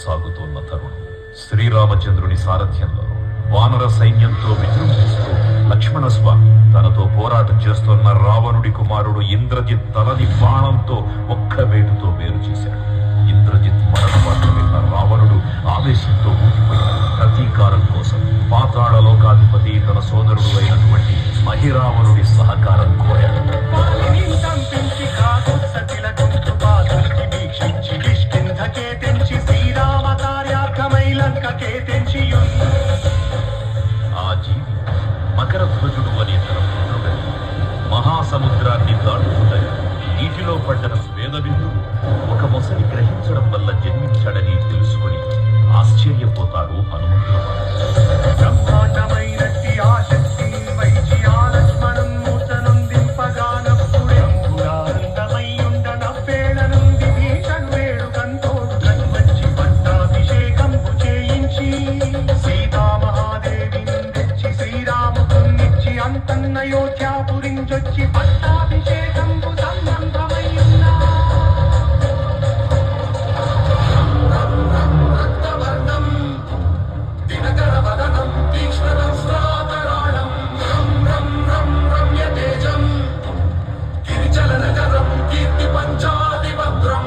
సాగుతోన్న తరుణం. శ్రీరామచంద్రుని సారథ్యంలో వానర సైన్యంతో విజృంభిస్తూ లక్ష్మణస్వామి తనతో పోరాటం చేస్తున్న రావణుడి కుమారుడు ఇంద్రజిత్ తలని బాణంతో ఒక్క వేటుతో వేరు చేశాడు. ఇంద్రజిత్ మరణ వార్త విన్న రావణుడు ఆవేశంతో ఊగిపోయాడు. ప్రతీకారం కోసం పాతాళ లోకాధిపతి తన సోదరుడు అయినటువంటి మహిరావణుడి సహకారం కోరాడు. ఆ జీవి మకరధ్వజుడు అనే తన పుత్రుడు మహాసముద్రాన్ని దాటుతుండగా నీటిలో పడ్డ స్వేదబిందువు ఒక మొసలి గ్రహించడం వల్ల జన్మించాడని తెలుసుకుని ఆశ్చర్యపోతాడు హనుమంతుడు. అయోధ్యాపురించొచ్చి పట్టాభిషేకంబు సంబంధమయ్యున్నా రక్తవర్ణం దినకరవదనం తీక్ష్ణదంస్త్రాకరాళం రం రం రం రమ్యతేజం గిరిచలనకరం కీర్తి పంచాదిభద్రం